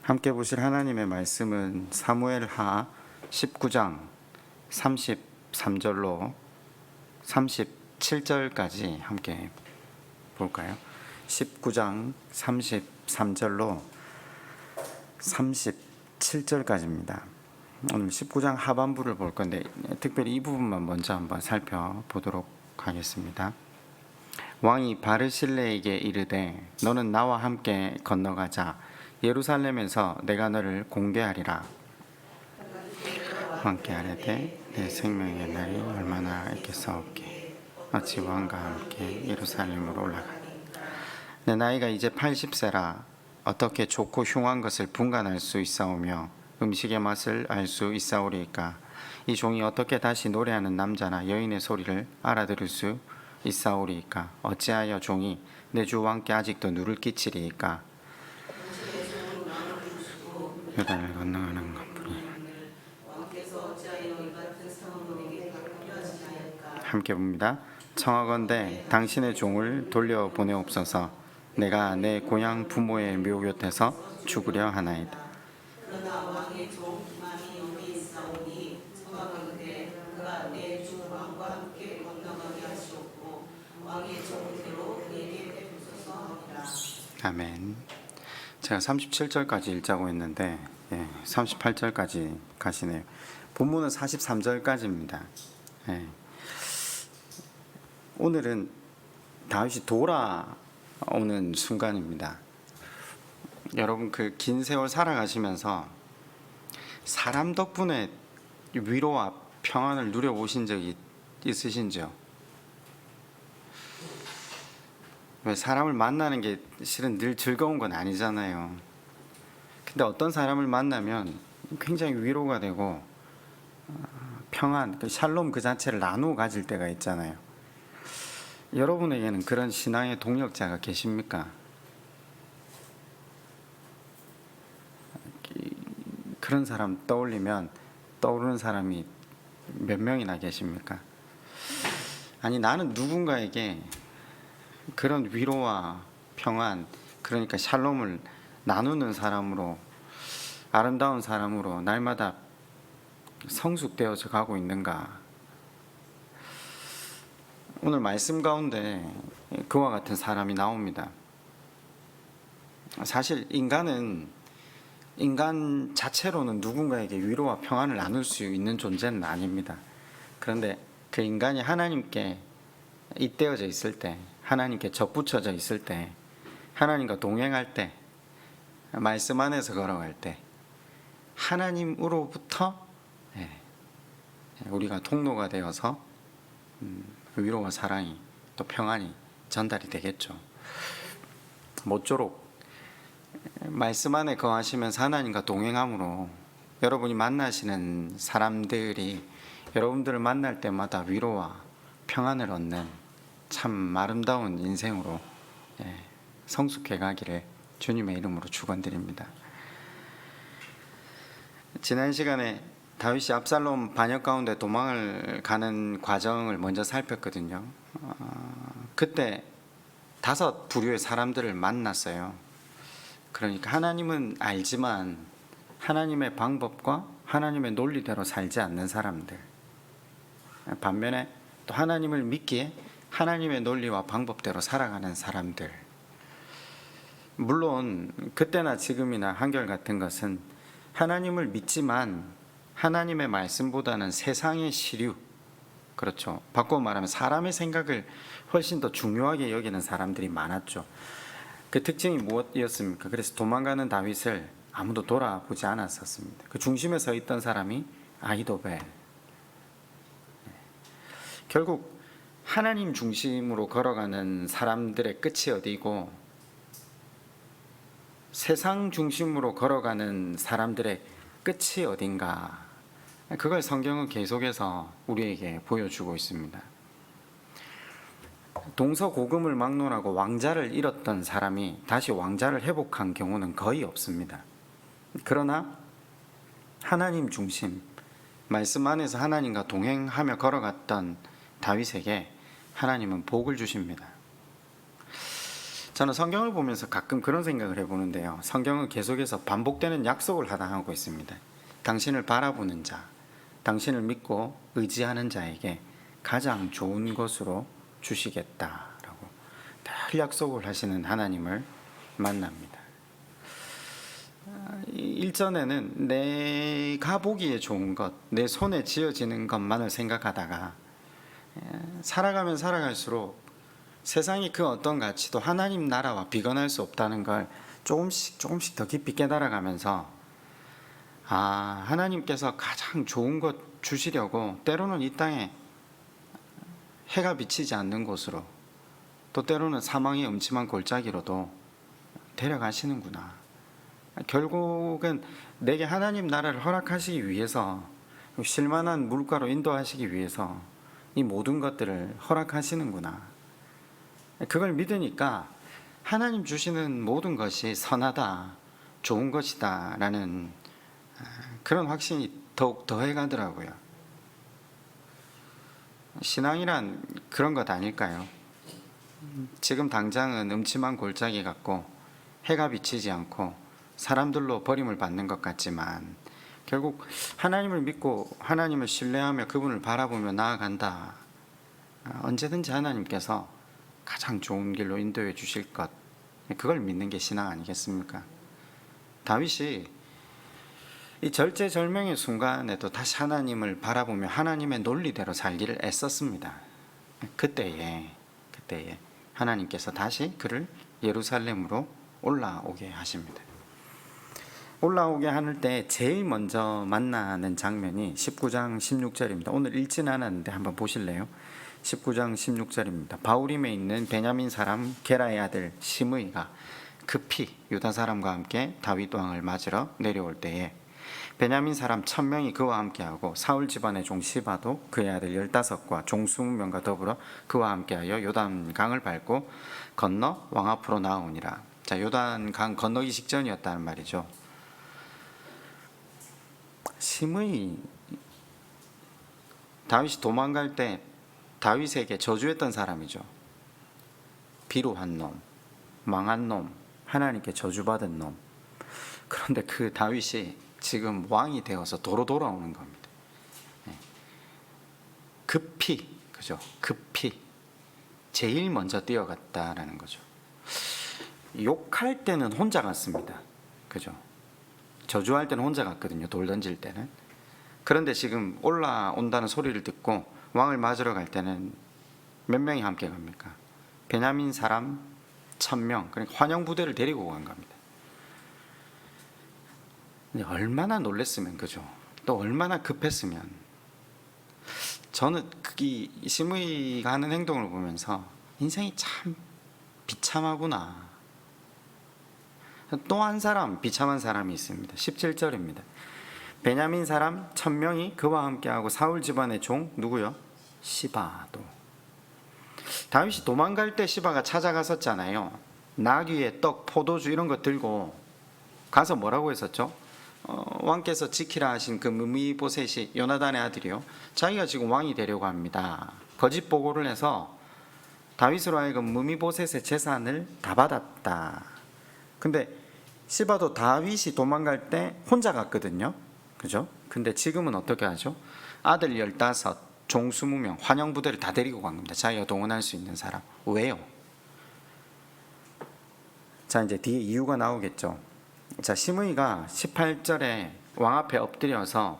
함께 보실 하나님의 말씀은 사무엘하 19장 33절로 37절까지 함께 볼까요? 19장 33절로 37절까지입니다. 오늘 19장 하반부를 볼 건데 특별히 이 부분만 먼저 한번 살펴보도록 하겠습니다. 왕이 바르실레에게 이르되 너는 나와 함께 건너가자. 예루살렘에서 내가 너를 공개하리라. 왕께 아뢰되 내 생명의 날이 얼마나 있겠사옵게. 어찌 왕과 함께 예루살렘으로 올라가니. 내 나이가 이제 80세라. 어떻게 좋고 흉한 것을 분간할 수 있사오며 음식의 맛을 알 수 있사오리이까. 이 종이 어떻게 다시 노래하는 남자나 여인의 소리를 알아들을 수 있사오리이까. 어찌하여 종이 내 주 왕께 아직도 누를 끼치리이까. 요단을 건너가는 것뿐이. 함께 봅니다. 청하건대 당신의 종을 돌려보내옵소서. 내가 내 고향 부모의 묘 곁에서 죽으려 하나이다. 그러나 왕의 종 기만이 여기 있사오니 청하건대 그가 내 주 왕과 함께 건너가게 하시옵고 왕의 종대로 그에게 베푸소서 하니라. 아멘. 제가 37절까지 읽자고 했는데 38절까지 가시네요. 본문은 43절까지입니다. 오늘은 다윗이 돌아오는 순간입니다. 여러분 그 긴 세월 살아가시면서 사람 덕분에 위로와 평안을 누려보신 적이 있으신지요? 왜 사람을 만나는 게 실은 늘 즐거운 건 아니잖아요. 근데 어떤 사람을 만나면 굉장히 위로가 되고 평안, 샬롬 그 자체를 나누어 가질 때가 있잖아요. 여러분에게는 그런 신앙의 동력자가 계십니까? 그런 사람 떠올리면 떠오르는 사람이 몇 명이나 계십니까? 아니 나는 누군가에게 그런 위로와 평안, 그러니까 샬롬을 나누는 사람으로, 아름다운 사람으로 날마다 성숙되어져 가고 있는가? 오늘 말씀 가운데 그와 같은 사람이 나옵니다. 사실 인간 자체로는 누군가에게 위로와 평안을 나눌 수 있는 존재는 아닙니다. 그런데 그 인간이 하나님께 잇대어져 있을 때, 하나님께 접붙여져 있을 때, 하나님과 동행할 때, 말씀 안에서 걸어갈 때 하나님으로부터 우리가 통로가 되어서 위로와 사랑이 또 평안이 전달이 되겠죠. 모쪼록 말씀 안에 거하시면서 하나님과 동행함으로 여러분이 만나시는 사람들이 여러분들을 만날 때마다 위로와 평안을 얻는 참 아름다운 인생으로 성숙해 가기를 주님의 이름으로 축원드립니다. 지난 시간에 다윗이 압살롬 반역 가운데 도망을 가는 과정을 먼저 살폈거든요. 그때 5 부류의 사람들을 만났어요. 그러니까 하나님은 알지만 하나님의 방법과 하나님의 논리대로 살지 않는 사람들, 반면에 또 하나님을 믿기에 하나님의 논리와 방법대로 살아가는 사람들. 물론 그때나 지금이나 한결같은 것은 하나님을 믿지만 하나님의 말씀보다는 세상의 시류, 그렇죠, 바꿔 말하면 사람의 생각을 훨씬 더 중요하게 여기는 사람들이 많았죠. 그 특징이 무엇이었습니까? 그래서 도망가는 다윗을 아무도 돌아보지 않았었습니다. 그 중심에 서 있던 사람이 아히도벨. 결국 하나님 중심으로 걸어가는 사람들의 끝이 어디고 세상 중심으로 걸어가는 사람들의 끝이 어딘가, 그걸 성경은 계속해서 우리에게 보여주고 있습니다. 동서고금을 막론하고 왕자를 잃었던 사람이 다시 왕자를 회복한 경우는 거의 없습니다. 그러나 하나님 중심, 말씀 안에서 하나님과 동행하며 걸어갔던 다윗에게 하나님은 복을 주십니다. 저는 성경을 보면서 가끔 그런 생각을 해보는데요. 성경은 계속해서 반복되는 약속을 하고 있습니다. 당신을 바라보는 자, 당신을 믿고 의지하는 자에게 가장 좋은 것으로 주시겠다라고 늘 약속을 하시는 하나님을 만납니다. 일전에는 내가 보기에 좋은 것, 내 손에 쥐어지는 것만을 생각하다가 살아가면 살아갈수록 세상이 그 어떤 가치도 하나님 나라와 비견할 수 없다는 걸 조금씩 더 깊이 깨달아가면서 하나님께서 가장 좋은 것 주시려고 때로는 이 땅에 해가 비치지 않는 곳으로, 또 때로는 사망의 음침한 골짜기로도 데려가시는구나. 결국은 내게 하나님 나라를 허락하시기 위해서, 실만한 물가로 인도하시기 위해서 이 모든 것들을 허락하시는구나. 그걸 믿으니까 하나님 주시는 모든 것이 선하다, 좋은 것이다 라는 그런 확신이 더욱 더해가더라고요. 신앙이란 그런 것 아닐까요? 지금 당장은 음침한 골짜기 같고 해가 비치지 않고 사람들로 버림을 받는 것 같지만, 결국 하나님을 믿고 하나님을 신뢰하며 그분을 바라보며 나아간다, 언제든지 하나님께서 가장 좋은 길로 인도해 주실 것, 그걸 믿는 게 신앙 아니겠습니까? 다윗이 이 절제절명의 순간에도 다시 하나님을 바라보며 하나님의 논리대로 살기를 애썼습니다. 그때에 하나님께서 다시 그를 예루살렘으로 올라오게 하십니다. 올라오게 하는 때 제일 먼저 만나는 장면이 19장 16절입니다. 오늘 읽지는 않았는데 한번 보실래요? 19장 16절입니다. 바울임에 있는 베냐민 사람 게라의 아들 시므이가 급히 유다 사람과 함께 다윗 왕을 맞으러 내려올 때에 베냐민 사람 1000명이 그와 함께하고 사울 집안의 종 시바도 그의 아들 15과 종 20명과 더불어 그와 함께하여 요단강을 밟고 건너 왕 앞으로 나오니라. 자, 요단강 건너기 직전이었다는 말이죠. 시므이, 다윗이 도망갈 때 다윗에게 저주했던 사람이죠. 비루한 놈, 망한 놈, 하나님께 저주받은 놈. 그런데 그 다윗이 지금 왕이 되어서 도로 돌아오는 겁니다. 급히, 그죠? 급히 제일 먼저 뛰어갔다라는 거죠. 욕할 때는 혼자 갔습니다. 그죠? 저주할 때는 혼자 갔거든요. 돌 던질 때는. 그런데 지금 올라온다는 소리를 듣고 왕을 맞으러 갈 때는 몇 명이 함께 갑니까? 베냐민 사람 1000명, 그러니까 환영 부대를 데리고 간 겁니다. 얼마나 놀랬으면, 그죠? 또 얼마나 급했으면. 저는 이 시므이가 하는 행동을 보면서 인생이 참 비참하구나. 또 한 사람, 비참한 사람이 있습니다. 17절입니다. 베냐민 사람 1000명이 그와 함께하고 사울 집안의 종 누구요? 시바도. 다윗이 도망갈 때 시바가 찾아갔었잖아요. 나귀에 떡, 포도주 이런 거 들고 가서 뭐라고 했었죠? 왕께서 지키라 하신 그 므미보셋이 요나단의 아들이요, 자기가 지금 왕이 되려고 합니다. 거짓 보고를 해서 다윗으로 하여금 므미보셋의 재산을 다 받았다. 근데 시바도 다윗이 도망갈 때 혼자 갔거든요. 그죠? 근데 지금은 어떻게 하죠? 아들 15, 종 20명, 환영 부대를 다 데리고 간 겁니다. 자기가 동원할 수 있는 사람. 왜요? 자, 이제 뒤에 이유가 나오겠죠. 자, 시므이가 18절에 왕 앞에 엎드려서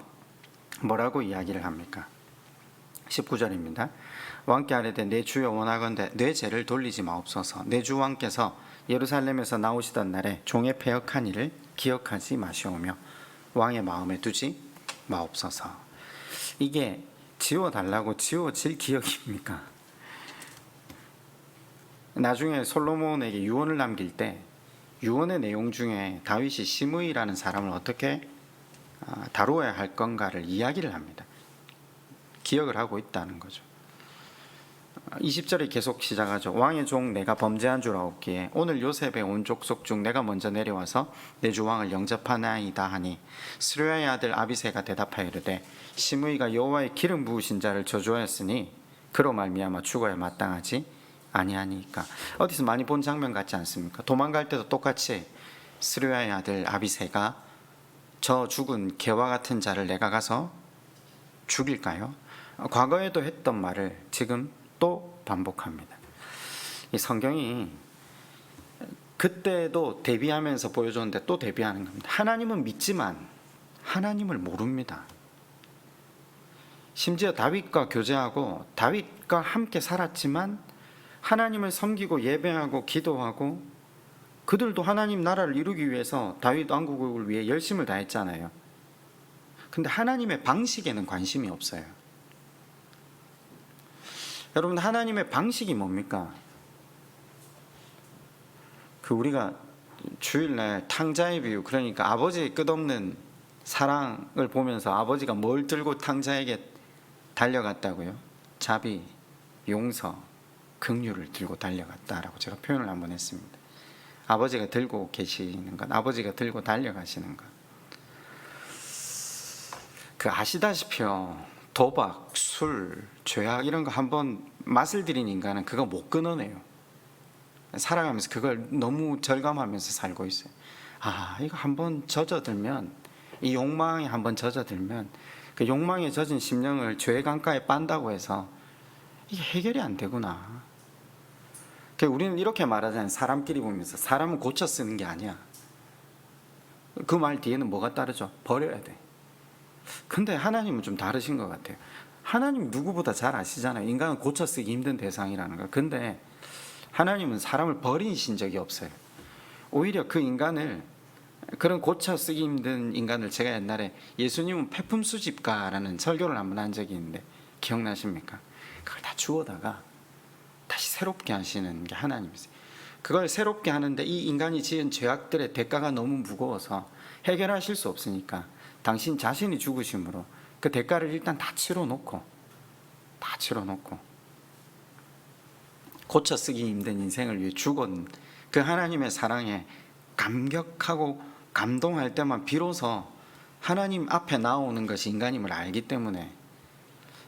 뭐라고 이야기를 합니까? 19절입니다. 왕께 아뢰되 내 주여 원하건대 내 죄를 돌리지 마옵소서. 내 주 왕께서 예루살렘에서 나오시던 날에 종의 패역한 일을 기억하지 마시오며 왕의 마음에 두지 마옵소서. 이게 지워달라고 지워질 기억입니까? 나중에 솔로몬에게 유언을 남길 때 유언의 내용 중에 다윗이 시므이라는 사람을 어떻게 다루어야 할 건가를 이야기를 합니다. 기억을 하고 있다는 거죠. 20절에 계속 시작하죠. 왕의 종 내가 범죄한 줄 아옵기에 오늘 요셉의 온 족속 중 내가 먼저 내려와서 내 주 왕을 영접하나이다 하니 스루야의 아들 아비새가 대답하여 이르되 시므이가 여호와의 기름 부으신 자를 저주하였으니 그로 말미암아 죽어야 마땅하지 아니하니까. 어디서 많이 본 장면 같지 않습니까? 도망갈 때도 똑같이 스루야의 아들 아비새가 저 죽은 개와 같은 자를 내가 가서 죽일까요? 과거에도 했던 말을 지금 또 반복합니다. 이 성경이 그때도 대비하면서 보여줬는데 또 대비하는 겁니다. 하나님은 믿지만 하나님을 모릅니다. 심지어 다윗과 교제하고 다윗과 함께 살았지만 하나님을 섬기고 예배하고 기도하고 그들도 하나님 나라를 이루기 위해서 다윗 왕국을 위해 열심을 다했잖아요. 근데 하나님의 방식에는 관심이 없어요. 여러분, 하나님의 방식이 뭡니까? 우리가 주일날 탕자의 비유, 그러니까 아버지의 끝없는 사랑을 보면서 아버지가 뭘 들고 탕자에게 달려갔다고요? 자비, 용서, 긍휼을 들고 달려갔다라고 제가 표현을 한번 했습니다. 아버지가 들고 계시는 것, 아버지가 들고 달려가시는 것. 아시다시피요, 도박, 술, 죄악 이런 거 한번 맛을 들인 인간은 그거 못 끊어내요. 살아가면서 그걸 너무 절감하면서 살고 있어요. 이거 한번 젖어들면, 이 욕망에 한번 젖어들면 그 욕망에 젖은 심령을 죄의 강가에 빤다고 해서 이게 해결이 안 되구나. 우리는 이렇게 말하잖아요. 사람끼리 보면서 사람은 고쳐 쓰는 게 아니야. 그 말 뒤에는 뭐가 따르죠? 버려야 돼. 근데 하나님은 좀 다르신 것 같아요. 하나님 누구보다 잘 아시잖아요. 인간은 고쳐 쓰기 힘든 대상이라는 거. 근데 하나님은 사람을 버리신 적이 없어요. 오히려 그 인간을, 그런 고쳐 쓰기 힘든 인간을, 제가 옛날에 예수님은 폐품 수집가라는 설교를 한번 한 적이 있는데 기억나십니까? 그걸 다 주워다가 다시 새롭게 하시는 게 하나님이세요. 그걸 새롭게 하는데 이 인간이 지은 죄악들의 대가가 너무 무거워서 해결하실 수 없으니까 당신 자신이 죽으심으로 그 대가를 일단 다 치러놓고 고쳐 쓰기 힘든 인생을 위해 죽은 그 하나님의 사랑에 감격하고 감동할 때만 비로소 하나님 앞에 나오는 것이 인간임을 알기 때문에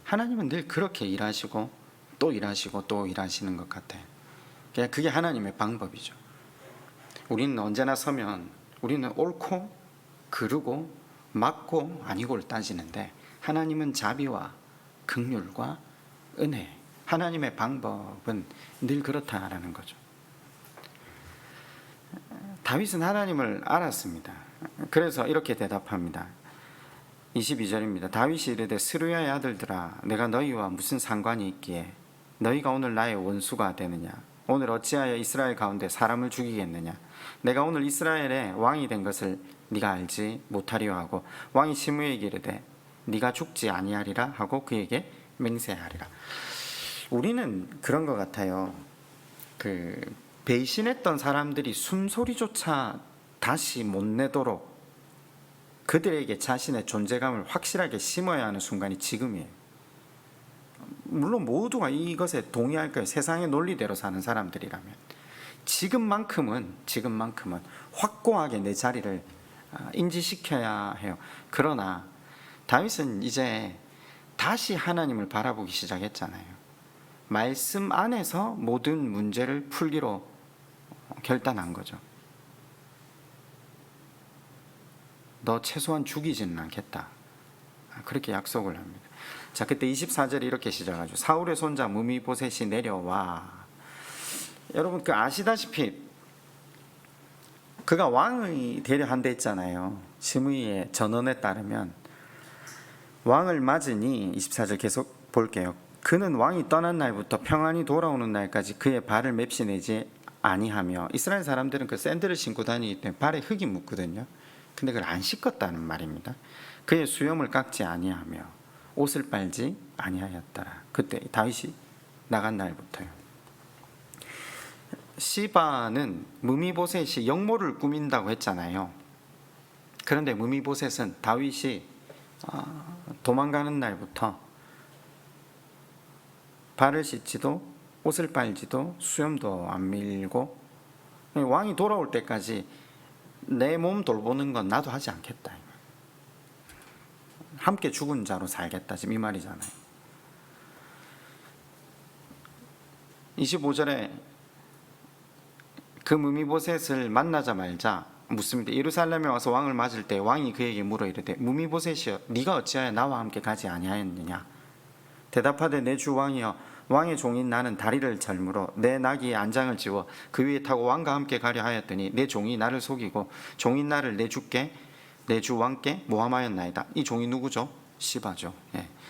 하나님은 늘 그렇게 일하시고 또 일하시고 또 일하시는 것 같아요. 그게 하나님의 방법이죠. 우리는 언제나 서면 우리는 옳고 그르고 맞고 아니고를 따지는데 하나님은 자비와 긍휼과 은혜, 하나님의 방법은 늘 그렇다라는 거죠. 다윗은 하나님을 알았습니다. 그래서 이렇게 대답합니다. 22절입니다. 다윗이 이르되 스루야의 아들들아, 내가 너희와 무슨 상관이 있기에 너희가 오늘 나의 원수가 되느냐? 오늘 어찌하여 이스라엘 가운데 사람을 죽이겠느냐? 내가 오늘 이스라엘의 왕이 된 것을 네가 알지 못하리요 하고 왕이 시므에게 이르되 네가 죽지 아니하리라 하고 그에게 맹세하리라. 우리는 그런 것 같아요. 배신했던 사람들이 숨소리조차 다시 못 내도록 그들에게 자신의 존재감을 확실하게 심어야 하는 순간이 지금이에요. 물론 모두가 이것에 동의할 거예요. 세상의 논리대로 사는 사람들이라면 지금만큼은 확고하게 내 자리를 인지시켜야 해요. 그러나 다윗은 이제 다시 하나님을 바라보기 시작했잖아요. 말씀 안에서 모든 문제를 풀기로 결단한 거죠. 너 최소한 죽이지는 않겠다. 그렇게 약속을 합니다. 자, 그때 24절이 이렇게 시작하죠. 사울의 손자 무미보셋이 내려와. 여러분 아시다시피 그가 왕이 되려 한다 했잖아요. 시므이의 전언에 따르면 왕을 맞으니 24절 계속 볼게요. 그는 왕이 떠난 날부터 평안히 돌아오는 날까지 그의 발을 맵시내지 아니하며, 이스라엘 사람들은 그 샌들을 신고 다니기 때문에 발에 흙이 묻거든요. 근데 그걸 안 씻었다는 말입니다. 그의 수염을 깎지 아니하며 옷을 빨지 아니하였더라. 그때 다윗이 나간 날부터요. 시바는 무미보셋이 영모를 꾸민다고 했잖아요. 그런데 무미보셋은 다윗이 도망가는 날부터 발을 씻지도 옷을 빨지도 수염도 안 밀고 왕이 돌아올 때까지 내 몸 돌보는 건 나도 하지 않겠다. 함께 죽은 자로 살겠다. 지금 이 말이잖아요. 25절에 그 무미보셋을 만나자마자 묻습니다. 예루살렘에 와서 왕을 맞을 때 왕이 그에게 물어 이르되 무미보셋이여 네가 어찌하여 나와 함께 가지 아니하였느냐. 대답하되 내 주 왕이여 왕의 종인 나는 다리를 절므로 내 나귀의 안장을 지워 그 위에 타고 왕과 함께 가려 하였더니 내 종이 나를 속이고 종인 나를 내 주 왕께 모함하였나이다. 이 종이 누구죠? 시바죠.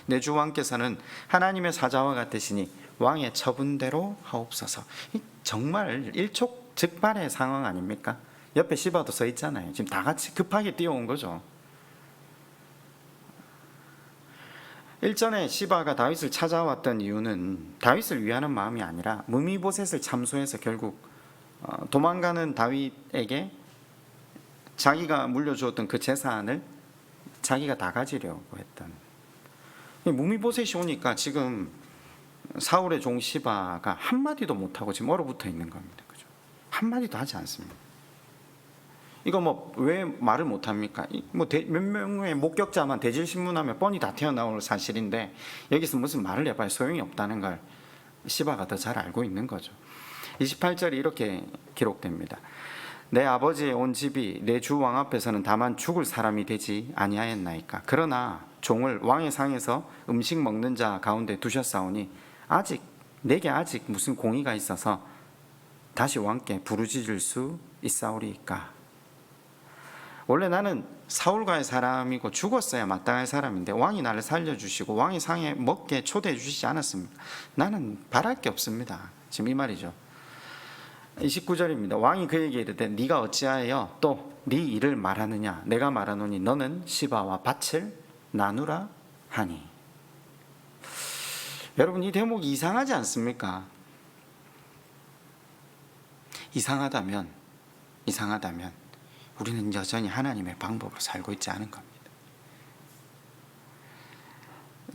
내 주 왕께서는 하나님의 사자와 같으시니 왕의 처분대로 하옵소서. 정말 일촉즉발의 상황 아닙니까? 옆에 시바도 서 있잖아요. 지금 다 같이 급하게 뛰어온 거죠. 일전에 시바가 다윗을 찾아왔던 이유는 다윗을 위하는 마음이 아니라 무미보셋을 참소해서 결국 도망가는 다윗에게 자기가 물려주었던 그 재산을 자기가 다 가지려고 했던. 무미보셋이 오니까 지금 사울의 종 시바가 한마디도 못하고 지금 얼어붙어 있는 겁니다. 그죠? 한마디도 하지 않습니다. 이거 뭐 왜 말을 못합니까? 몇 명의 목격자만 대질신문하면 뻔히 다 튀어나올 사실인데 여기서 무슨 말을 해봐야 소용이 없다는 걸 시바가 더 잘 알고 있는 거죠. 28절이 이렇게 기록됩니다. 내 아버지의 온 집이 내 주 왕 앞에서는 다만 죽을 사람이 되지 아니하였나이까. 그러나 종을 왕의 상에서 음식 먹는 자 가운데 두셨사오니 내게 아직 무슨 공의가 있어서 다시 왕께 부르짖을 수 있사오리이까. 원래 나는 사울과의 사람이고 죽었어야 마땅할 사람인데 왕이 나를 살려주시고 왕의 상에 먹게 초대해 주시지 않았습니까? 나는 바랄 게 없습니다. 지금 이 말이죠. 29절입니다. 왕이 그에게 이르되 네가 어찌하여 또 네 일을 말하느냐. 내가 말하노니 너는 시바와 밭을 나누라 하니. 여러분, 이 대목이 이상하지 않습니까? 이상하다면 우리는 여전히 하나님의 방법으로 살고 있지 않은 겁니다.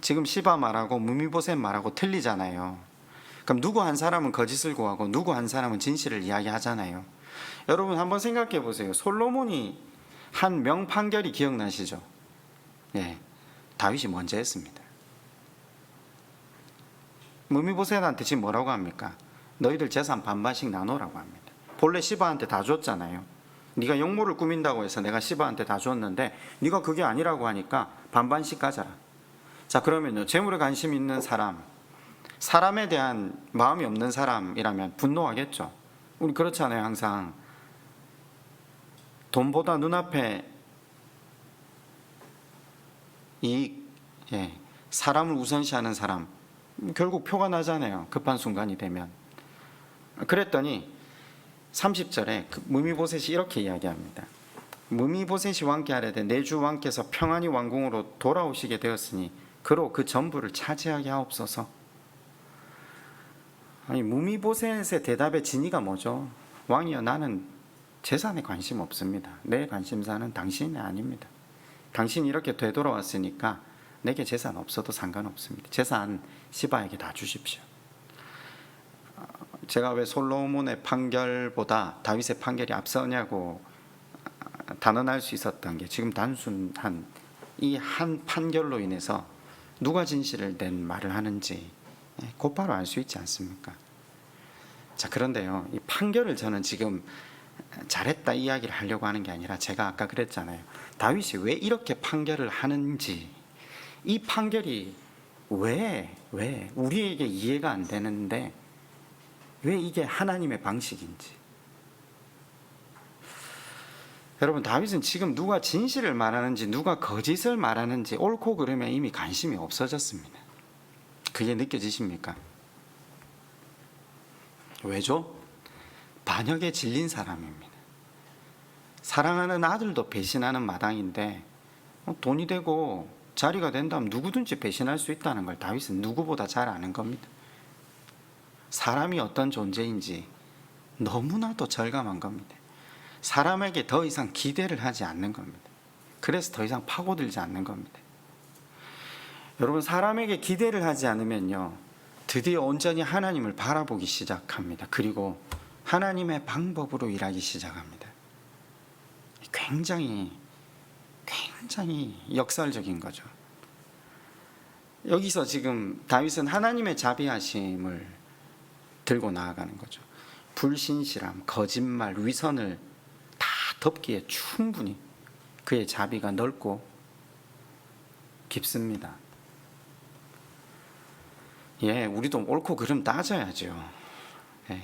지금 시바 말하고 무미보셋 말하고 틀리잖아요. 그럼 누구 한 사람은 거짓을 구하고 누구 한 사람은 진실을 이야기하잖아요. 여러분 한번 생각해 보세요. 솔로몬이 한 명판결이 기억나시죠? 다윗이 먼저 했습니다. 무미보셋한테 지금 뭐라고 합니까? 너희들 재산 반반씩 나누라고 합니다. 본래 시바한테 다 줬잖아요. 네가 영모를 꾸민다고 해서 내가 시바한테 다 줬는데 네가 그게 아니라고 하니까 반반씩 가져라. 자, 그러면요, 재물에 관심 있는 사람, 사람에 대한 마음이 없는 사람이라면 분노하겠죠. 우리 그렇잖아요. 항상 돈보다 눈앞에 이익, 사람을 우선시하는 사람, 결국 표가 나잖아요. 급한 순간이 되면. 그랬더니 30절에 무미보셋이 이렇게 이야기합니다. 무미보셋이 왕께 하려되 내 주 왕께서 평안히 왕궁으로 돌아오시게 되었으니 그로 그 전부를 차지하게 하옵소서. 아니, 무미보셋의 대답의 진의가 뭐죠? 왕이여, 나는 재산에 관심 없습니다. 내 관심사는 당신이 아닙니다. 당신이 이렇게 되돌아왔으니까 내게 재산 없어도 상관없습니다. 재산 시바에게 다 주십시오. 제가 왜 솔로몬의 판결보다 다윗의 판결이 앞서냐고 단언할 수 있었던 게 지금 단순한 이 한 판결로 인해서 누가 진실을 낸 말을 하는지 곧바로 알 수 있지 않습니까? 자, 그런데요, 이 판결을 저는 지금 잘했다 이야기를 하려고 하는 게 아니라 제가 아까 그랬잖아요. 다윗이 왜 이렇게 판결을 하는지, 이 판결이 왜 우리에게 이해가 안 되는데 왜 이게 하나님의 방식인지. 여러분, 다윗은 지금 누가 진실을 말하는지 누가 거짓을 말하는지 옳고 그름에 이미 관심이 없어졌습니다. 그게 느껴지십니까? 왜죠? 반역에 질린 사람입니다. 사랑하는 아들도 배신하는 마당인데 돈이 되고 자리가 된다면 누구든지 배신할 수 있다는 걸 다윗은 누구보다 잘 아는 겁니다. 사람이 어떤 존재인지 너무나도 절감한 겁니다. 사람에게 더 이상 기대를 하지 않는 겁니다. 그래서 더 이상 파고들지 않는 겁니다. 여러분, 사람에게 기대를 하지 않으면요, 드디어 온전히 하나님을 바라보기 시작합니다. 그리고 하나님의 방법으로 일하기 시작합니다. 굉장히 역설적인 거죠. 여기서 지금 다윗은 하나님의 자비하심을 들고 나아가는 거죠. 불신실함, 거짓말, 위선을 다 덮기에 충분히 그의 자비가 넓고 깊습니다. 예, 우리도 옳고 그름 따져야죠. 예,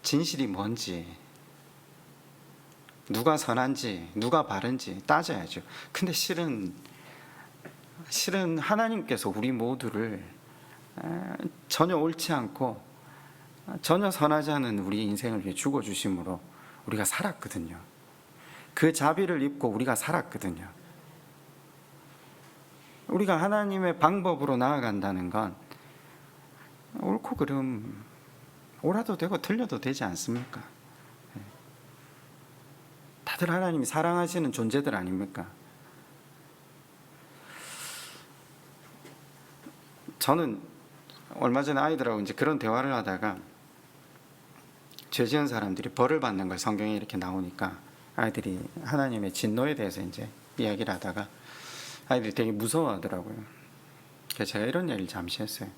진실이 뭔지, 누가 선한지, 누가 바른지 따져야죠. 근데 실은 하나님께서 우리 모두를 전혀 옳지 않고 전혀 선하지 않은 우리 인생을 위해 죽어주심으로 우리가 살았거든요. 그 자비를 입고 우리가 살았거든요. 우리가 하나님의 방법으로 나아간다는 건 옳고 그름, 옳아도 되고 틀려도 되지 않습니까? 다들 하나님이 사랑하시는 존재들 아닙니까? 저는 얼마 전에 아이들하고 이제 그런 대화를 하다가 죄 지은 사람들이 벌을 받는 걸 성경에 이렇게 나오니까 아이들이 하나님의 진노에 대해서 이제 이야기를 하다가 아이들이 되게 무서워하더라고요. 그래서 제가 이런 얘기를 잠시 했어요.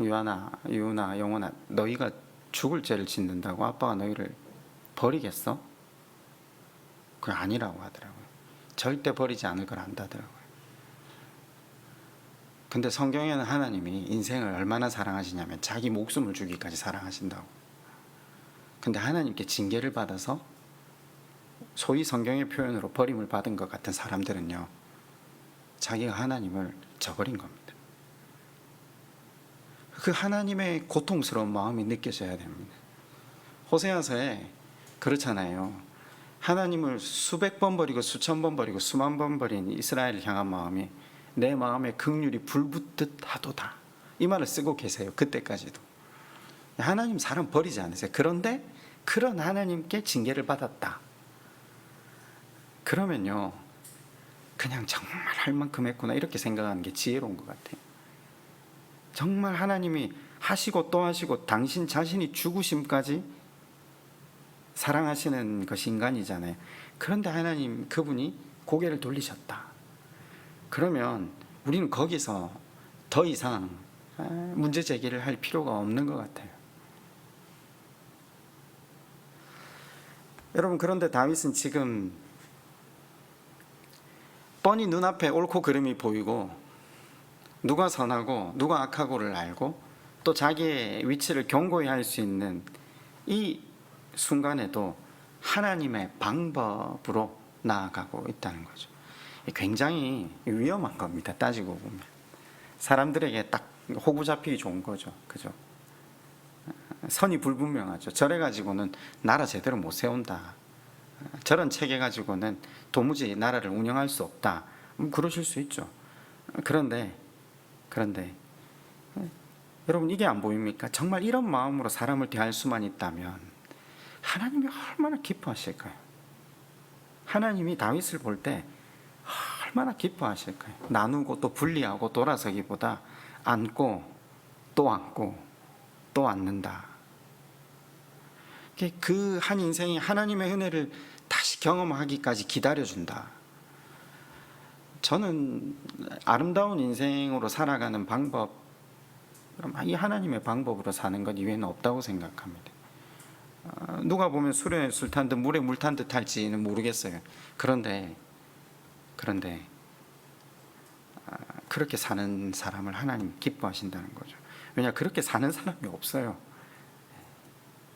유아나, 영원아, 너희가 죽을 죄를 짓는다고 아빠가 너희를 버리겠어? 그게 아니라고 하더라고요. 절대 버리지 않을 걸 안다더라고요. 근데 성경에는 하나님이 인생을 얼마나 사랑하시냐면 자기 목숨을 주기까지 사랑하신다고. 근데 하나님께 징계를 받아서 소위 성경의 표현으로 버림을 받은 것 같은 사람들은요, 자기가 하나님을 저버린 겁니다. 그 하나님의 고통스러운 마음이 느껴져야 됩니다. 호세아서에 그렇잖아요. 하나님을 수백 번 버리고 수천 번 버리고 수만 번 버린 이스라엘을 향한 마음이 내 마음에 긍휼이 불붙듯 하도다, 이 말을 쓰고 계세요. 그때까지도 하나님 사람 버리지 않으세요. 그런데 그런 하나님께 징계를 받았다. 그러면요, 그냥 정말 할 만큼 했구나 이렇게 생각하는 게 지혜로운 것 같아요. 정말 하나님이 하시고 또 하시고 당신 자신이 죽으심까지 사랑하시는 것이 인간이잖아요. 그런데 하나님 그분이 고개를 돌리셨다. 그러면 우리는 거기서 더 이상 문제 제기를 할 필요가 없는 것 같아요. 여러분, 그런데 다윗은 지금 뻔히 눈앞에 옳고 그름이 보이고 누가 선하고 누가 악하고를 알고 또 자기의 위치를 견고히 할 수 있는 이 순간에도 하나님의 방법으로 나아가고 있다는 거죠. 굉장히 위험한 겁니다. 따지고 보면 사람들에게 딱 호구 잡히기 좋은 거죠. 그죠? 선이 불분명하죠. 저래 가지고는 나라 제대로 못 세운다, 저런 체계 가지고는 도무지 나라를 운영할 수 없다, 그러실 수 있죠. 그런데 여러분, 이게 안 보입니까? 정말 이런 마음으로 사람을 대할 수만 있다면 하나님이 얼마나 기뻐하실까요? 하나님이 다윗을 볼 때 얼마나 기뻐하실까요? 나누고 또 분리하고 돌아서기보다 안고 또 안고 또 안는다. 그 한 인생이 하나님의 은혜를 다시 경험하기까지 기다려준다. 저는 아름다운 인생으로 살아가는 방법, 이 하나님의 방법으로 사는 것 이외에는 없다고 생각합니다. 누가 보면 술에 술 탄 듯 물에 물 탄 듯 할지는 모르겠어요. 그런데 그렇게 사는 사람을 하나님 기뻐하신다는 거죠. 왜냐, 그렇게 사는 사람이 없어요.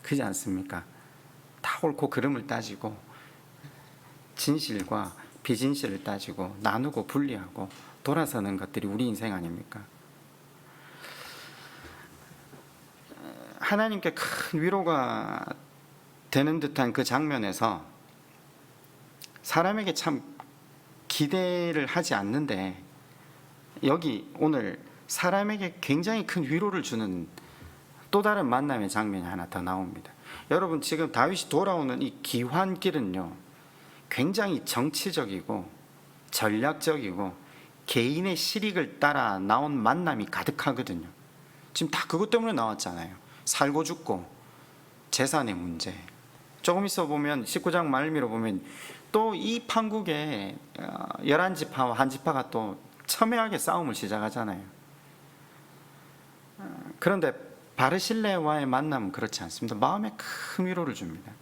그렇지 않습니까? 다 옳고 그름을 따지고 진실과 비진실을 따지고 나누고 분리하고 돌아서는 것들이 우리 인생 아닙니까? 하나님께 큰 위로가 되는 듯한 그 장면에서 사람에게 참 기대를 하지 않는데 여기 오늘 사람에게 굉장히 큰 위로를 주는 또 다른 만남의 장면이 하나 더 나옵니다. 여러분, 지금 다윗이 돌아오는 이 기환길은요, 굉장히 정치적이고 전략적이고 개인의 실익을 따라 나온 만남이 가득하거든요. 지금 다 그것 때문에 나왔잖아요. 살고 죽고 재산의 문제. 조금 있어 보면 19장 말미로 보면 또 이 판국에 11지파와 한 지파가 또 첨예하게 싸움을 시작하잖아요. 그런데 바르실레와의 만남은 그렇지 않습니다. 마음에 큰 위로를 줍니다.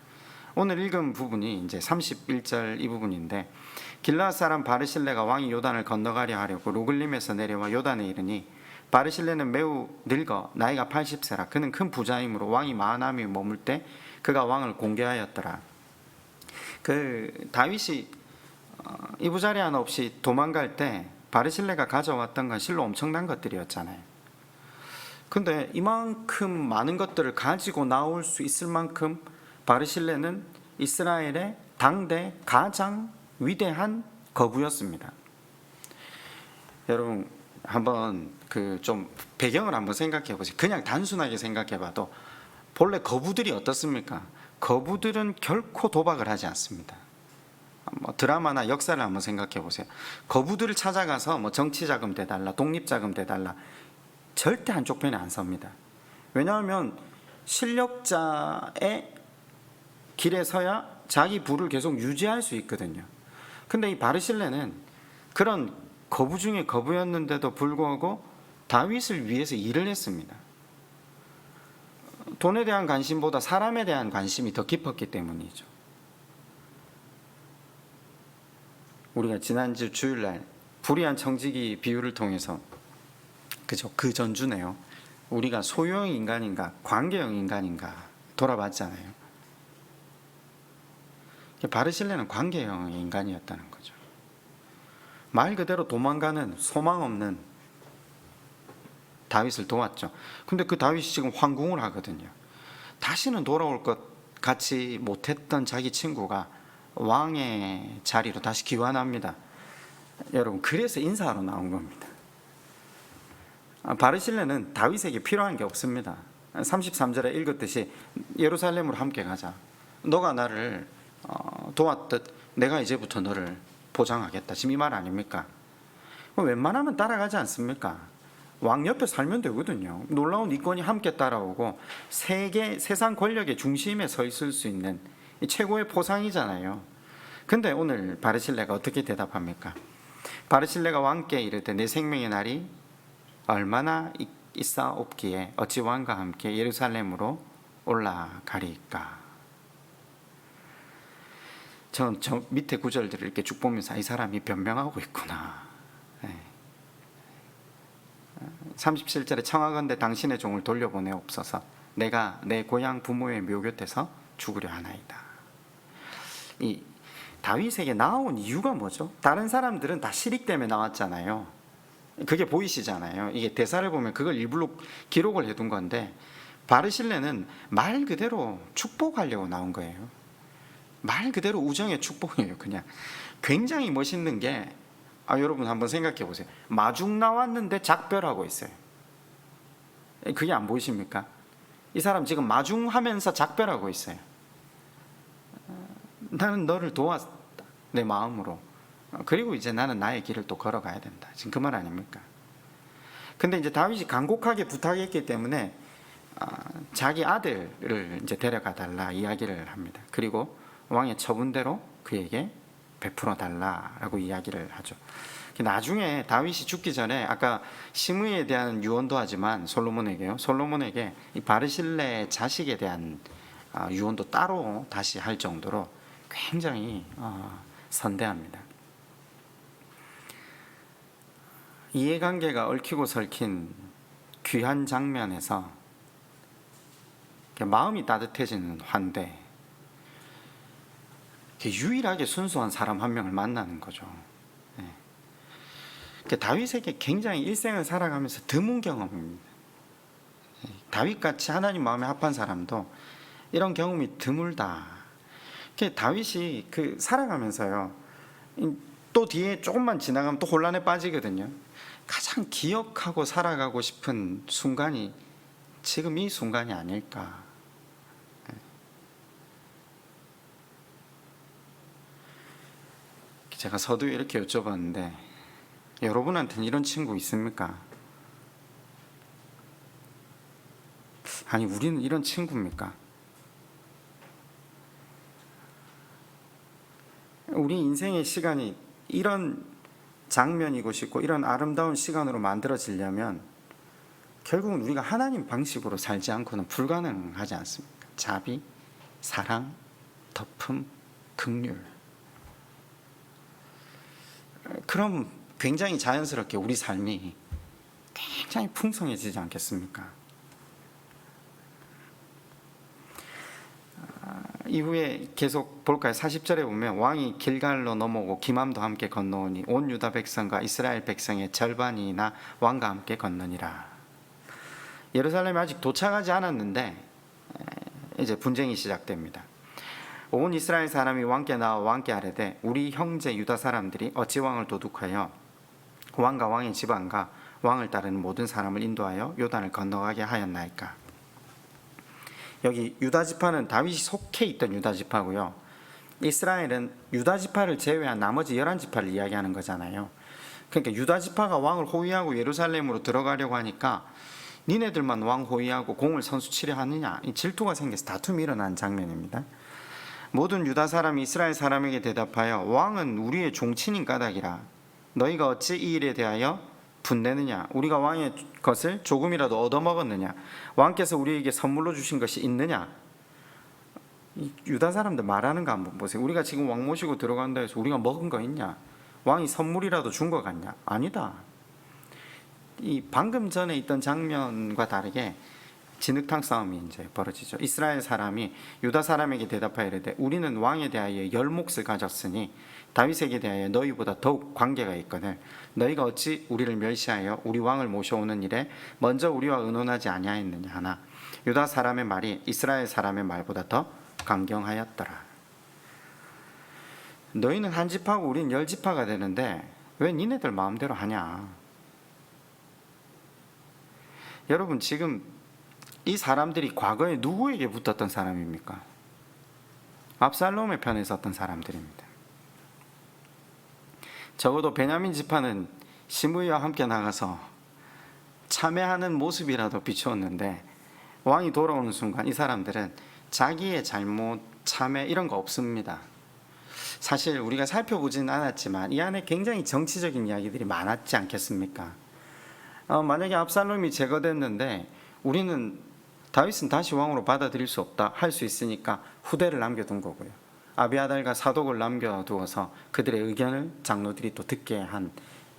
오늘 읽은 부분이 이제 31절 이 부분인데, 길라앗 사람 바르실레가 왕이 요단을 건너가려 하려고 루글림에서 내려와 요단에 이르니 바르실레는 매우 늙어 나이가 80세라 그는 큰 부자이므로 왕이 마하나임에 머물 때 그가 왕을 공개하였더라. 그 다윗이 이부자리 하나 없이 도망갈 때 바르실레가 가져왔던 건 실로 엄청난 것들이었잖아요. 근데 이만큼 많은 것들을 가지고 나올 수 있을 만큼 바르실레는 이스라엘의 당대 가장 위대한 거부였습니다. 여러분 한번 그 좀 배경을 한번 생각해 보세요. 그냥 단순하게 생각해 봐도 본래 거부들이 어떻습니까? 거부들은 결코 도박을 하지 않습니다. 뭐 드라마나 역사를 한번 생각해 보세요. 거부들을 찾아가서 뭐 정치자금 대달라, 독립자금 대달라, 절대 한쪽 편에 안 섭니다. 왜냐하면 실력자의 길에 서야 자기 부를 계속 유지할 수 있거든요. 근데 이 바르실레는 그런 거부 중에 거부였는데도 불구하고 다윗을 위해서 일을 했습니다. 돈에 대한 관심보다 사람에 대한 관심이 더 깊었기 때문이죠. 우리가 지난주 주일날 불의한 청지기 비유를 통해서 그죠? 그 전주네요. 우리가 소유형 인간인가 관계형 인간인가 돌아봤잖아요. 바르실레는 관계형 인간이었다는 거죠. 말 그대로 도망가는 소망 없는 다윗을 도왔죠. 근데 그 다윗이 지금 황궁을 하거든요. 다시는 돌아올 것 같지 못했던 자기 친구가 왕의 자리로 다시 기환합니다. 여러분 그래서 인사하러 나온 겁니다. 바르실레는 다윗에게 필요한 게 없습니다. 33절에 읽었듯이 예루살렘으로 함께 가자. 너가 나를 도왔듯 내가 이제부터 너를 보장하겠다. 지금 이 말 아닙니까? 웬만하면 따라가지 않습니까? 왕 옆에 살면 되거든요. 놀라운 이권이 함께 따라오고 세상 권력의 중심에 서 있을 수 있는 최고의 포상이잖아요. 근데 오늘 바르실레가 어떻게 대답합니까? 바르실레가 왕께 이르되 내 생명의 날이 얼마나 있사옵기에 어찌 왕과 함께 예루살렘으로 올라가리까. 저는 저 밑에 구절들을 이렇게 쭉 보면서 이 사람이 변명하고 있구나. 37절에 청하건대 당신의 종을 돌려보내옵소서. 내가 내 고향 부모의 묘 곁에서 죽으려 하나이다. 이 다윗에게 나온 이유가 뭐죠? 다른 사람들은 다 시릭 때문에 나왔잖아요. 그게 보이시잖아요. 이게 대사를 보면 그걸 일부러 기록을 해둔 건데, 바르실레는 말 그대로 축복하려고 나온 거예요. 말 그대로 우정의 축복이에요. 그냥 굉장히 멋있는 게 여러분 한번 생각해 보세요. 마중 나왔는데 작별하고 있어요. 그게 안 보이십니까? 이 사람 지금 마중하면서 작별하고 있어요. 나는 너를 도왔다 내 마음으로. 그리고 이제 나는 나의 길을 또 걸어가야 된다. 지금 그 말 아닙니까? 근데 이제 다윗이 간곡하게 부탁했기 때문에 자기 아들을 이제 데려가 달라 이야기를 합니다. 그리고 왕의 처분대로 그에게 베풀어 달라라고 이야기를 하죠. 나중에 다윗이 죽기 전에 아까 시므이에 대한 유언도 하지만 솔로몬에게 이 바르실레 자식에 대한 유언도 따로 다시 할 정도로 굉장히 선대합니다. 이해관계가 얽히고 설킨 귀한 장면에서 마음이 따뜻해지는 환대, 유일하게 순수한 사람 한 명을 만나는 거죠. 다윗에게 굉장히 일생을 살아가면서 드문 경험입니다. 다윗같이 하나님 마음에 합한 사람도 이런 경험이 드물다. 다윗이 살아가면서요, 또 뒤에 조금만 지나가면 또 혼란에 빠지거든요. 가장 기억하고 살아가고 싶은 순간이 지금 이 순간이 아닐까. 제가 서두에 이렇게 여쭤봤는데 여러분한테는 이런 친구 있습니까? 아니 우리는 이런 친구입니까? 우리 인생의 시간이 이런 장면이고 싶고 이런 아름다운 시간으로 만들어지려면 결국은 우리가 하나님 방식으로 살지 않고는 불가능하지 않습니까? 자비, 사랑, 덮음, 긍휼. 그럼 굉장히 자연스럽게 우리 삶이 굉장히 풍성해지지 않겠습니까? 이후에 계속 볼까요? 40절에 보면 왕이 길갈로 넘어오고 기맘도 함께 건너오니 온 유다 백성과 이스라엘 백성의 절반이나 왕과 함께 건너니라. 예루살렘에 아직 도착하지 않았는데 이제 분쟁이 시작됩니다. 온 이스라엘 사람이 왕께 나와 왕께 아뢰되 우리 형제 유다 사람들이 어찌 왕을 도둑하여 왕과 왕의 지방과 왕을 따르는 모든 사람을 인도하여 요단을 건너가게 하였나이까. 여기 유다 지파는 다윗이 속해 있던 유다 지파고요. 이스라엘은 유다 지파를 제외한 나머지 11지파를 이야기하는 거잖아요. 그러니까 유다 지파가 왕을 호위하고 예루살렘으로 들어가려고 하니까 니네들만 왕 호위하고 공을 선수치려 하느냐, 이 질투가 생겨서 다툼이 일어난 장면입니다. 모든 유다 사람이 이스라엘 사람에게 대답하여 왕은 우리의 종친인 까닭이라 너희가 어찌 이 일에 대하여 분내느냐? 우리가 왕의 것을 조금이라도 얻어먹었느냐? 왕께서 우리에게 선물로 주신 것이 있느냐? 이 유다 사람들 말하는 거 한번 보세요. 우리가 지금 왕 모시고 들어간다 해서 우리가 먹은 거 있냐? 왕이 선물이라도 준 것 같냐? 아니다. 이 방금 전에 있던 장면과 다르게 진흙탕 싸움이 이제 벌어지죠. 이스라엘 사람이 유다 사람에게 대답하여 이르되 우리는 왕에 대하여 열 몫을 가졌으니 다윗에게 대하여 너희보다 더욱 관계가 있거늘 너희가 어찌 우리를 멸시하여 우리 왕을 모셔오는 일에 먼저 우리와 의논하지 아니하였느냐 하나 유다 사람의 말이 이스라엘 사람의 말보다 더 강경하였더라. 너희는 한 지파고 우린 10지파가 되는데 왜 니네들 마음대로 하냐. 여러분 지금 이 사람들이 과거에 누구에게 붙었던 사람입니까? 압살롬의 편에 섰던 사람들입니다. 적어도 베냐민 지파는 시므이와 함께 나가서 참회하는 모습이라도 비추었는데 왕이 돌아오는 순간 이 사람들은 자기의 잘못, 참회 이런 거 없습니다. 사실 우리가 살펴보지는 않았지만 이 안에 굉장히 정치적인 이야기들이 많았지 않겠습니까? 만약에 압살롬이 제거됐는데 우리는 다윗은 다시 왕으로 받아들일 수 없다 할 수 있으니까 후대를 남겨둔 거고요. 아비아달과 사독을 남겨두어서 그들의 의견을 장로들이 또 듣게 한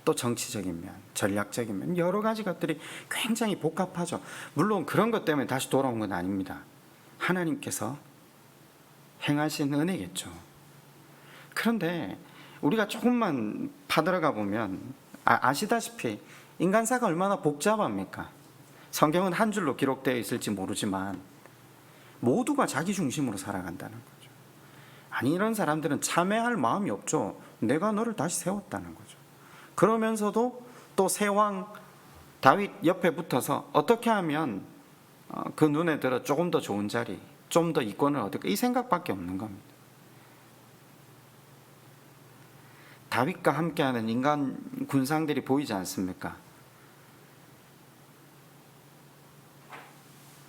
또 정치적인 면, 전략적인 면 여러 가지 것들이 굉장히 복합하죠. 물론 그런 것 때문에 다시 돌아온 건 아닙니다. 하나님께서 행하신 은혜겠죠. 그런데 우리가 조금만 파들어가 보면 아시다시피 인간사가 얼마나 복잡합니까? 성경은 한 줄로 기록되어 있을지 모르지만 모두가 자기 중심으로 살아간다는 거죠. 아니 이런 사람들은 참회할 마음이 없죠. 내가 너를 다시 세웠다는 거죠. 그러면서도 또 새 왕 다윗 옆에 붙어서 어떻게 하면 그 눈에 들어 조금 더 좋은 자리, 좀 더 이권을 얻을까 이 생각밖에 없는 겁니다. 다윗과 함께하는 인간 군상들이 보이지 않습니까?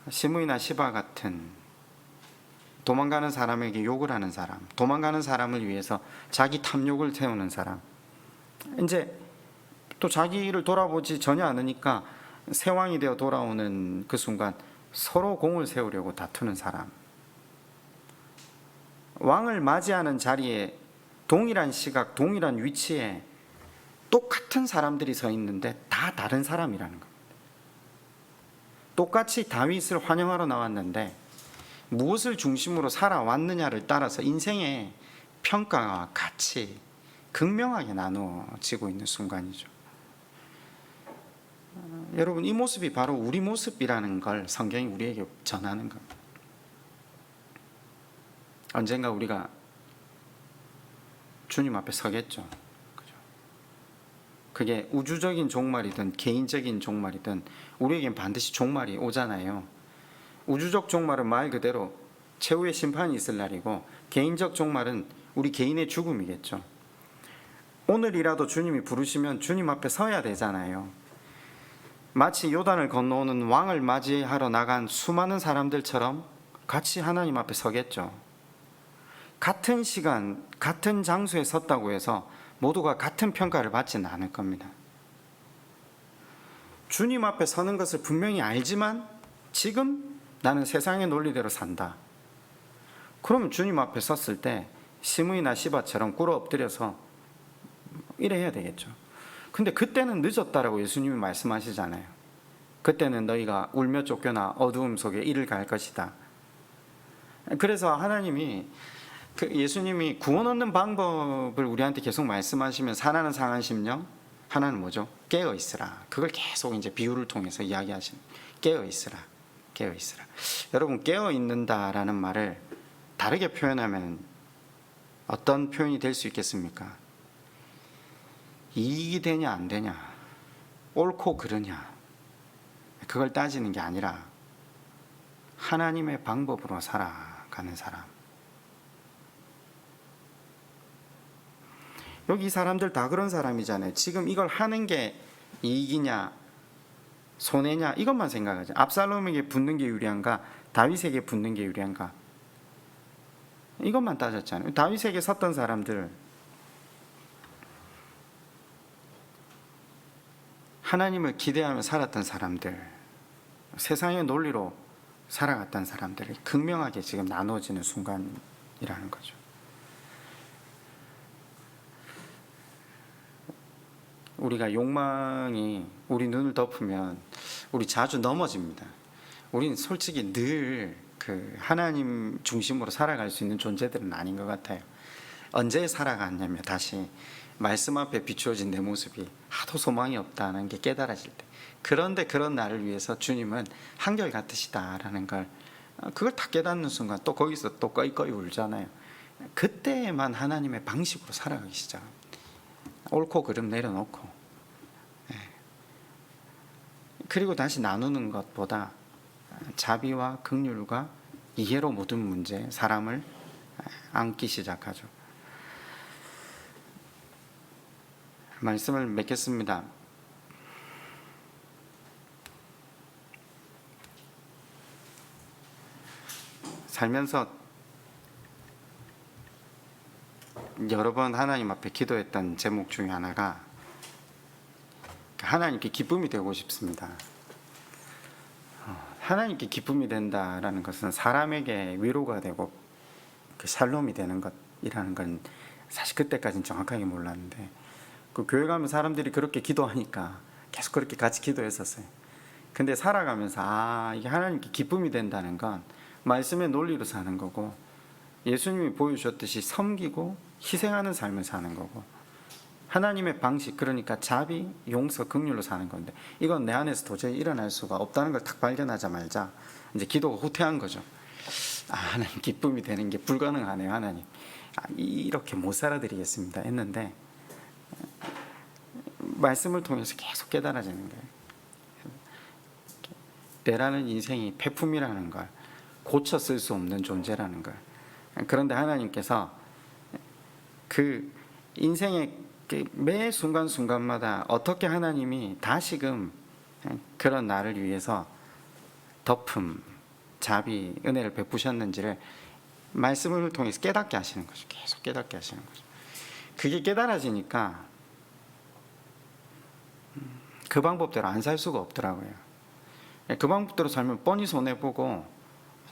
시므이나 시바 같은 도망가는 사람에게 욕을 하는 사람, 도망가는 사람을 위해서 자기 탐욕을 세우는 사람, 이제 또 자기를 돌아보지 전혀 않으니까 새 왕이 되어 돌아오는 그 순간 서로 공을 세우려고 다투는 사람, 왕을 맞이하는 자리에 동일한 시각, 동일한 위치에 똑같은 사람들이 서 있는데 다 다른 사람이라는 겁니다. 똑같이 다윗을 환영하러 나왔는데 무엇을 중심으로 살아왔느냐를 따라서 인생의 평가와 가치 극명하게 나누어지고 있는 순간이죠. 여러분 이 모습이 바로 우리 모습이라는 걸 성경이 우리에게 전하는 겁니다. 언젠가 우리가 주님 앞에 서겠죠. 그죠? 그게 우주적인 종말이든 개인적인 종말이든 우리에겐 반드시 종말이 오잖아요. 우주적 종말은 말 그대로 최후의 심판이 있을 날이고 개인적 종말은 우리 개인의 죽음이겠죠. 오늘이라도 주님이 부르시면 주님 앞에 서야 되잖아요. 마치 요단을 건너오는 왕을 맞이하러 나간 수많은 사람들처럼 같이 하나님 앞에 서겠죠. 같은 시간, 같은 장소에 섰다고 해서 모두가 같은 평가를 받지는 않을 겁니다. 주님 앞에 서는 것을 분명히 알지만 지금 나는 세상의 논리대로 산다. 그러면 주님 앞에 섰을 때 시므이나 시바처럼 꿇어 엎드려서 이래 해야 되겠죠. 근데 그때는 늦었다라고 예수님이 말씀하시잖아요. 그때는 너희가 울며 쫓겨나 어두움 속에 이를 갈 것이다. 그래서 하나님이 예수님이 구원 얻는 방법을 우리한테 계속 말씀하시면서 하나는 상한 심령, 하나는 뭐죠? 깨어 있으라. 그걸 계속 이제 비유를 통해서 이야기하시는 깨어 있으라. 깨어 있으라. 여러분, 깨어 있는다라는 말을 다르게 표현하면 어떤 표현이 될 수 있겠습니까? 이익이 되냐 안 되냐, 옳고 그르냐, 그걸 따지는 게 아니라 하나님의 방법으로 살아가는 사람. 여기 이 사람들 다 그런 사람이잖아요. 지금 이걸 하는 게 이익이냐 손해냐 이것만 생각하죠. 압살롬에게 붙는 게 유리한가, 다윗에게 붙는 게 유리한가, 이것만 따졌잖아요. 다윗에게 섰던 사람들, 하나님을 기대하며 살았던 사람들, 세상의 논리로 살아갔던 사람들이 극명하게 지금 나누어지는 순간이라는 거죠. 우리가 욕망이 우리 눈을 덮으면 우리 자주 넘어집니다. 우리는 솔직히 늘 하나님 중심으로 살아갈 수 있는 존재들은 아닌 것 같아요. 언제 살아갔냐면 다시 말씀 앞에 비추어진 내 모습이 하도 소망이 없다는 게 깨달아질 때, 그런데 그런 나를 위해서 주님은 한결같으시다라는 걸, 그걸 다 깨닫는 순간 또 거기서 또 꺼이꺼이 울잖아요. 그때만 하나님의 방식으로 살아가기 시작합니다. 옳고 그름 내려놓고, 그리고 다시 나누는 것보다 자비와 긍휼과 이해로 모든 문제, 사람을 안기 시작하죠. 말씀을 맺겠습니다. 살면서 여러 번 하나님 앞에 기도했던 제목 중에 하나가 하나님께 기쁨이 되고 싶습니다. 하나님께 기쁨이 된다라는 것은 사람에게 위로가 되고 샬롬이 되는 것이라는 건 사실 그때까지는 정확하게 몰랐는데, 그 교회 가면 사람들이 그렇게 기도하니까 계속 그렇게 같이 기도했었어요. 근데 살아가면서 이게 하나님께 기쁨이 된다는 건 말씀의 논리로 사는 거고, 예수님이 보여주셨듯이 섬기고 희생하는 삶을 사는 거고, 하나님의 방식, 그러니까 자비, 용서, 긍휼로 사는 건데, 이건 내 안에서 도저히 일어날 수가 없다는 걸 딱 발견하자마자 이제 기도가 후퇴한 거죠. 하나님 기쁨이 되는 게 불가능하네요. 하나님 이렇게 못 살아드리겠습니다 했는데, 말씀을 통해서 계속 깨달아지는 거예요. 내라는 인생이 폐품이라는 걸, 고쳐 쓸 수 없는 존재라는 걸. 그런데 하나님께서 그 인생의 매 순간순간마다 어떻게 하나님이 다시금 그런 나를 위해서 덮음, 자비, 은혜를 베푸셨는지를 말씀을 통해서 깨닫게 하시는 거죠. 계속 깨닫게 하시는 거죠. 그게 깨달아지니까 그 방법대로 안 살 수가 없더라고요. 그 방법대로 살면 뻔히 손해보고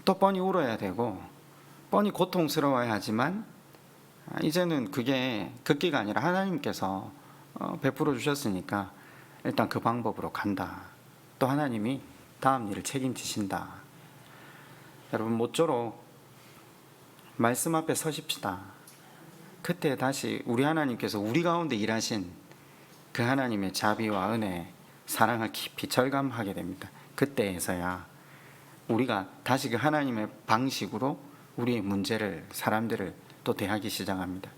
또 뻔히 울어야 되고 뻔히 고통스러워야 하지만, 이제는 그게 극기가 아니라 하나님께서 베풀어 주셨으니까 일단 그 방법으로 간다. 또 하나님이 다음 일을 책임지신다. 여러분, 모쪼록 말씀 앞에 서십시다. 그때 다시 우리 하나님께서 우리 가운데 일하신 그 하나님의 자비와 은혜, 사랑을 깊이 절감하게 됩니다. 그때에서야 우리가 다시 그 하나님의 방식으로 우리의 문제를, 사람들을 또 대하기 시작합니다.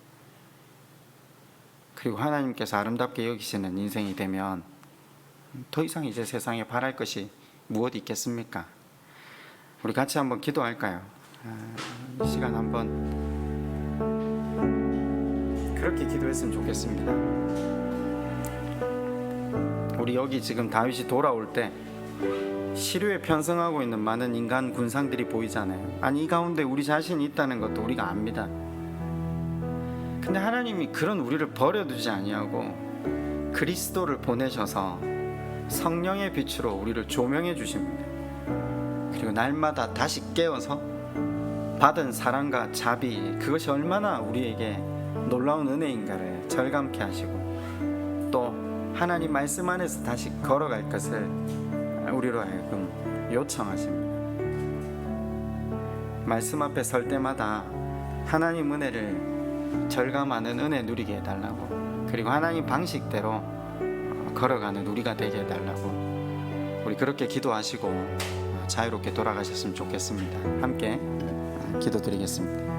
그리고 하나님께서 아름답게 여기시는 인생이 되면 더 이상 이제 세상에 바랄 것이 무엇 있겠습니까? 우리 같이 한번 기도할까요? 이 시간 한번 그렇게 기도했으면 좋겠습니다. 우리 여기 지금 다윗이 돌아올 때 시류에 편성하고 있는 많은 인간 군상들이 보이잖아요. 아니, 이 가운데 우리 자신이 있다는 것도 우리가 압니다. 근데 하나님이 그런 우리를 버려두지 아니하고 그리스도를 보내셔서 성령의 빛으로 우리를 조명해 주십니다. 그리고 날마다 다시 깨어서 받은 사랑과 자비, 그것이 얼마나 우리에게 놀라운 은혜인가를 절감케 하시고, 또 하나님 말씀 안에서 다시 걸어갈 것을 우리로 하여금 요청하십니다. 말씀 앞에 설 때마다 하나님 은혜를 절감하는 은혜 누리게 해달라고, 그리고 하나님 방식대로 걸어가는 우리가 되게 해달라고, 우리 그렇게 기도하시고 자유롭게 돌아가셨으면 좋겠습니다. 함께 기도드리겠습니다.